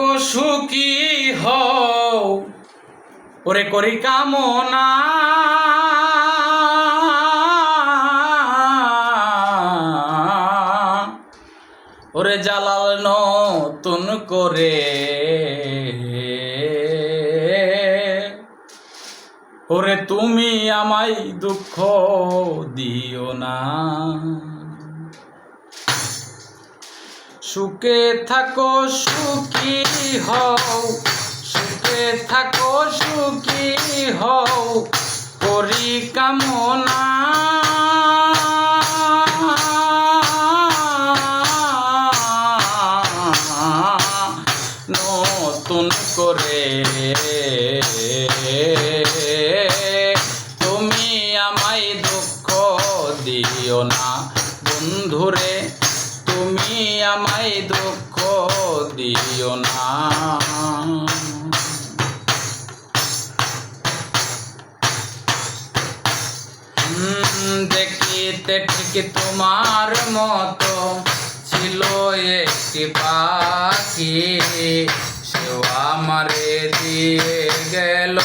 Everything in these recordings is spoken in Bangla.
থাকো সুখী হও ওরে করি কামনা ওরে জালাল নতুন করে ওরে তুমি আমায় দুঃখ দিও না সুখে থাকো সুখী হও সুখে থাকো সুখী হও করি কামনা নতুন করে তুমি আমায় দুঃখ দিও না বন্ধুরে তুমি আমায় দুঃখ দিও না দেখিতে ঠিক তোমার মতো ছিল একটি পাখি সেও আমারে দিয়ে গেল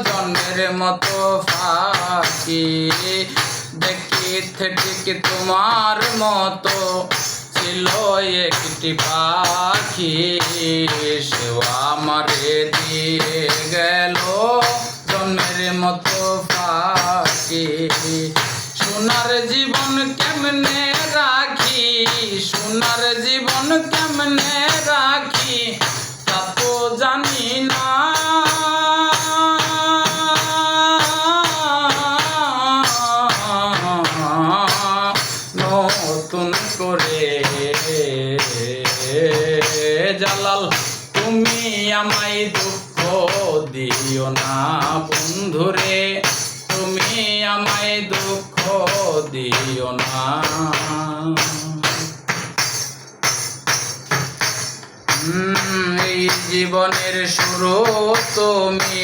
জন্মের মতো ফাঁকি দেখিতে ঠিক তোমার মতো ছিল একটি পাখি সেও আমারে দিয়ে গেল জন্মের মতো ফাঁকি সোনার জীবন কেমনে রাখি সোনার জীবন কেমনে রাখি তা তো জানি না নতুন করে জালাল তুমি আমায় দুঃখ দিও না বন্ধুরে তুমি আমায় দুঃখ দিও না এই জীবনের শুরু তুমি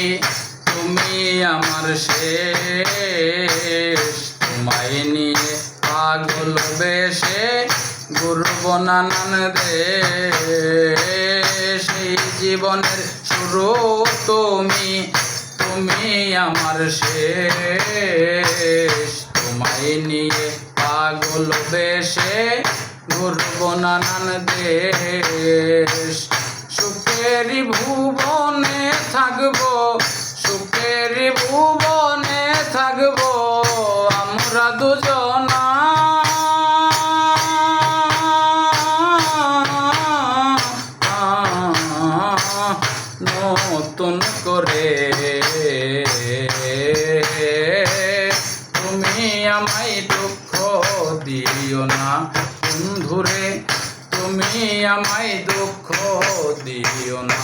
তুমি আমার শেষ তোমায় নিয়ে পাগল বেশে ঘুরব নানান দেশ এই জীবনের শুরু তুমি তুমি আমার শেষ তোমায় নিয়ে পাগল বেশে ঘুরব নানান দেশ সুখেরই ভুবনে থাকবো সুখেরই ভুবনে থাকবো আমরা দুজনা নতুন করে তুমি আমায় দুঃখ দিও না বন্ধুরে তুমি আমায় দুঃখ দিও না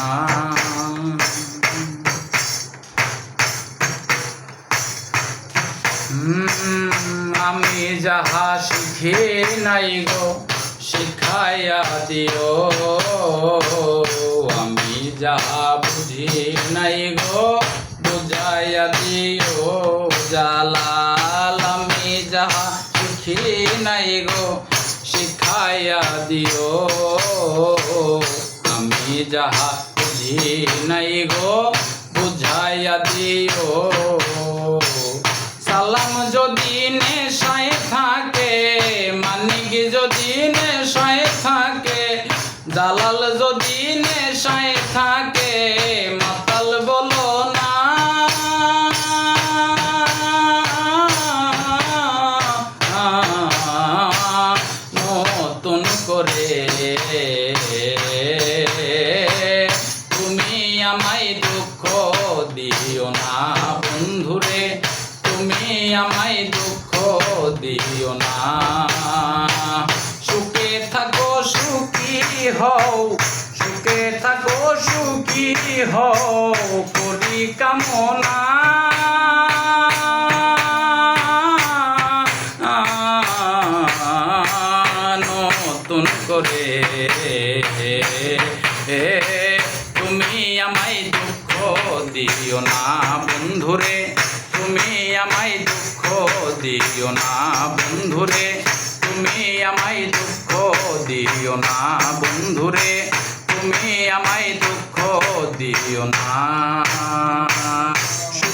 আমি যাহা শিখি নাই গো শিখাইয়া দিও আমি যাহা বুঝি নাই গো বুঝাইয়া দিও জালাল আমি যাহা শিখি নাই গো শিখাইয়া দিও আমি যাহা বুঝি নাই গো বুঝাইয়া দিও সালাম যদি নেশায় থাকে মানিক যদি নেশায় থাকে জালাল যদি নেশায় থাকে মাতাল বলো না নতুন করে তুমি আমায় দুঃখ দিও না বন্ধুরে তুমি আমায় দুঃখ দিও না সুখে থাকো সুখী হও সুখে থাকো সুখী হও করি কামনা নতুন করে তুমি আমায় দুঃখ দিও না বন্ধুরে তুমি আমায় দুঃখ দিও না বন্ধুরে তুমি আমায় দুঃখ দিও না বন্ধুরে তুমি আমায় দুঃখ দিও না।